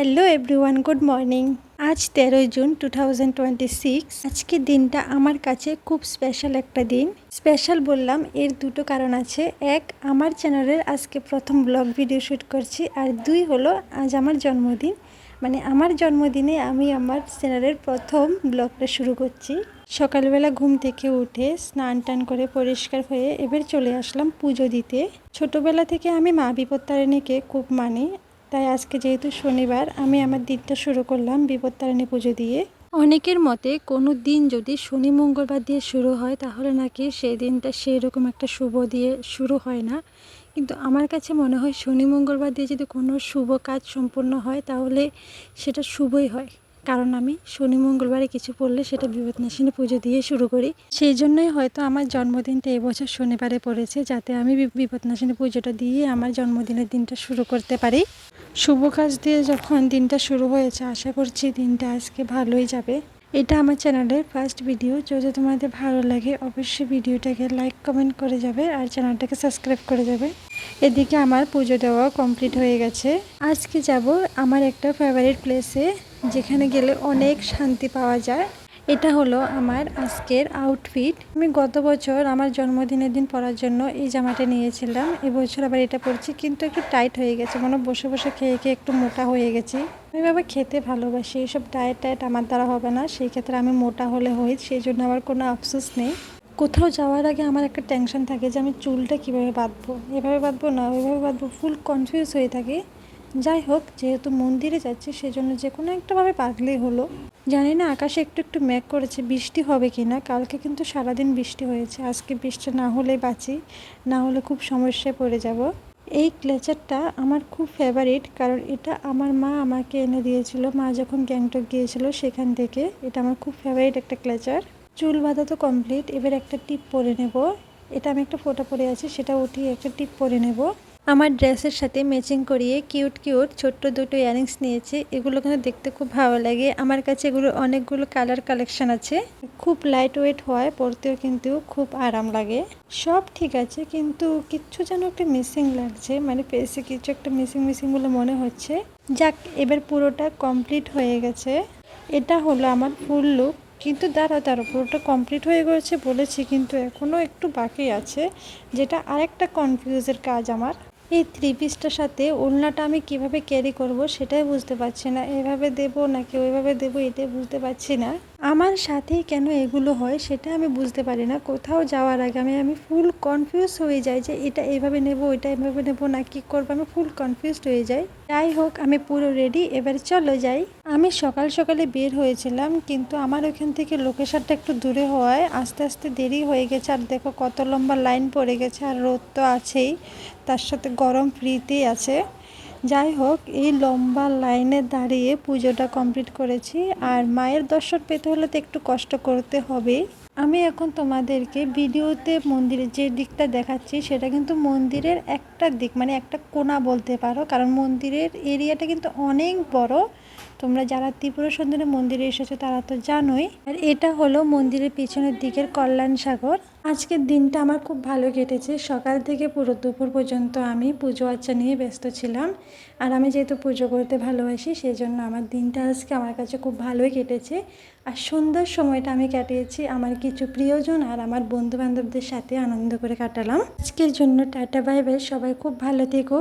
Hello everyone, good morning. আজ 13 June 2026। আজকের দিনটা আমার কাছে খুব স্পেশাল একটা দিন। স্পেশাল বললাম এর দুটো কারণ আছে। এক, আমার চ্যানেলের আজকে প্রথম ব্লগ ভিডিও শ্যুট করছি, আর দুই হলো আজ আমার জন্মদিন। মানে আমার জন্মদিনে আমি আমার চ্যানেলের প্রথম ব্লগটা শুরু করছি। সকালবেলা ঘুম থেকে উঠে স্নান টান করে পরিষ্কার হয়ে এবার চলে আসলাম পুজো দিতে। ছোটোবেলা থেকে আমি মা বিপত্তারিণীকে খুব মানি, তাই আজকে যেহেতু শনিবার আমি আমার দিনটা শুরু করলাম বিপত্তারিণী পুজো দিয়ে। অনেকের মতে কোনো দিন যদি শনি মঙ্গলবার দিয়ে শুরু হয় তাহলে নাকি সেই দিনটা সেই রকম একটা শুভ দিয়ে শুরু হয় না, কিন্তু আমার কাছে মনে হয় শনি মঙ্গলবার দিয়ে যদি কোনো শুভ কাজ সম্পূর্ণ হয় তাহলে সেটা শুভই হয়। কারণ আমি শনি মঙ্গলবারে কিছু পড়লে সেটা বিপত্নাশিনী পুজো দিয়ে শুরু করি। সেই জন্যই হয়তো আমার জন্মদিনটা এবছর শনিবারে পড়েছে, যাতে আমি বিপত্নাশিনী পুজোটা দিয়ে আমার জন্মদিনের দিনটা শুরু করতে পারি। শুভ কাজ দিয়ে যখন দিনটা শুরু হয়েছে, আশা করছি দিনটা আজকে ভালোই যাবে। এটা আমার চ্যানেলের ফার্স্ট ভিডিও। যদি তোমাদের ভালো লাগে অবশ্যই ভিডিওটাকে লাইক কমেন্ট করে যাবে আর চ্যানেলটাকে সাবস্ক্রাইব করে যাবে। এদিকে আমার পুজো দেওয়া কমপ্লিট হয়ে গেছে। আজকে যাব আমার একটা ফেভারিট প্লেসে, যেখানে গেলে অনেক শান্তি পাওয়া যায়। এটা হলো আমার আজকের আউটফিট। আমি গত বছর আমার জন্মদিনের দিন পরার জন্য এই জামাটা নিয়েছিলাম, এবছর আবার এটা পরছি, কিন্তু একটু টাইট হয়ে গেছে, মানে বসে বসে খেয়ে খেয়ে একটু মোটা হয়ে গেছি। আমি বাবা খেতে ভালোবাসি, এসব ডায়েট আমার দ্বারা হবে না, সেই ক্ষেত্রে আমি মোটা হলে হই, সেই জন্য আমার কোনো আফসোস নেই। কোথাও যাওয়ার আগে আমার একটা টেনশন থাকে যে আমি চুলটা কীভাবে বাঁধবো, এভাবে বাঁধবো না ওইভাবে বাঁধবো, ফুল কনফিউজ হয়ে থাকে। যাই হোক, যেহেতু মন্দিরে যাচ্ছি সেজন্য যে কোনো একটাভাবে বাঁধলেই হলো। জানি না আকাশে একটু একটু মেঘ করেছে, বৃষ্টি হবে কি না। কালকে কিন্তু সারাদিন বৃষ্টি হয়েছে, আজকে বৃষ্টি না হলে বাঁচি, না হলে খুব সমস্যায় পড়ে যাব। এই ক্লেচারটা আমার খুব ফেভারিট, কারণ এটা আমার মা আমাকে এনে দিয়েছিল, মা যখন গ্যাংটক গিয়েছিল সেখান থেকে। এটা আমার খুব ফেভারিট একটা ক্লেচার। চুল বাঁধা তো কমপ্লিট, এবার একটা টিপ পরে নেব। এটা আমি একটা ফোঁটা পরে আছি, সেটা উঠিয়ে একটা টিপ পরে নেব। আমার ড্রেসের সাথে ম্যাচিং করিয়ে কিউট কিউট ছোট্ট দুটো ইয়ারিংস নিয়েছি। এগুলো কিন্তু দেখতে খুব ভালো লাগে আমার কাছে। এগুলো অনেকগুলো কালার কালেকশন আছে, খুব লাইট ওয়েট হয়, পরতেও কিন্তু খুব আরাম লাগে। সব ঠিক আছে, কিন্তু কিচ্ছু যেন একটা মিসিং লাগছে, মানে পেয়েছে কিছু একটা মিসিং মিসিং বলে মনে হচ্ছে। যাক, এবার পুরোটা কমপ্লিট হয়ে গেছে। এটা হলো আমার ফুল লুক। কিন্তু দাঁড়াও পুরোটা কমপ্লিট হয়ে গেছে বলেছি, কিন্তু এখনও একটু বাকি আছে, যেটা আরেকটা কনফিউজের কাজ আমার। এই থ্রি পিসটার সাথে ওড়নাটা আমি কিভাবে ক্যারি করব সেটাই বুঝতে পারছি না, এভাবে দেবো নাকি ওইভাবে দেবো এটাই বুঝতে পারছি না। আমার সাথেই কেন এগুলো হয় সেটা আমি বুঝতে পারি না। কোথাও যাওয়ার আগে আমি ফুল কনফিউজ হয়ে যাই যে এটা এইভাবে নেব ওইটা এভাবে নেব না কি করবো, আমি ফুল কনফিউজড হয়ে যাই। যাই হোক, আমি পুরো রেডি, এবার চলো যাই। আমি সকাল সকালে বের হয়েছিলাম, কিন্তু আমার ওইখান থেকে লোকেশনটা একটু দূরে হওয়ায় আস্তে আস্তে দেরি হয়ে গেছে। আর দেখো কত লম্বা লাইন পড়ে গেছে, আর রোদ তো আছেই, তার সাথে গরম ফ্রিতেই আছে। যাই হোক, এই লম্বা লাইনে দাঁড়িয়ে পুজোটা কমপ্লিট করেছি। আর মায়ের দর্শন পেতে হলে তো একটু কষ্ট করতে হবে। আমি এখন তোমাদেরকে ভিডিওতে মন্দিরের যে দিকটা দেখাচ্ছি সেটা কিন্তু মন্দিরের একটা দিক, মানে একটা কোণা বলতে পারো, কারণ মন্দিরের এরিয়াটা কিন্তু অনেক বড়। তোমরা যারা ত্রিপুরা সুন্দরী মন্দিরে এসেছো তারা তো জানোই। আর এটা হলো মন্দিরের পিছনের দিকের কল্যাণ সাগর। আজকের দিনটা আমার খুব ভালো কেটেছে। সকাল থেকে পুরো দুপুর পর্যন্ত আমি পুজো আর্চা নিয়ে ব্যস্ত ছিলাম। আর আমি যেহেতু পুজো করতে ভালোবাসি সেই জন্য আমার দিনটা আজকে আমার কাছে খুব ভালোই কেটেছে। আর সন্ধ্যার সময়টা আমি কাটিয়েছি আমার কিছু প্রিয়জন আর আমার বন্ধু বান্ধবদের সাথে আনন্দ করে কাটালাম। আজকের জন্য টাটা বাই বাই, সবাই খুব ভালো থেকো।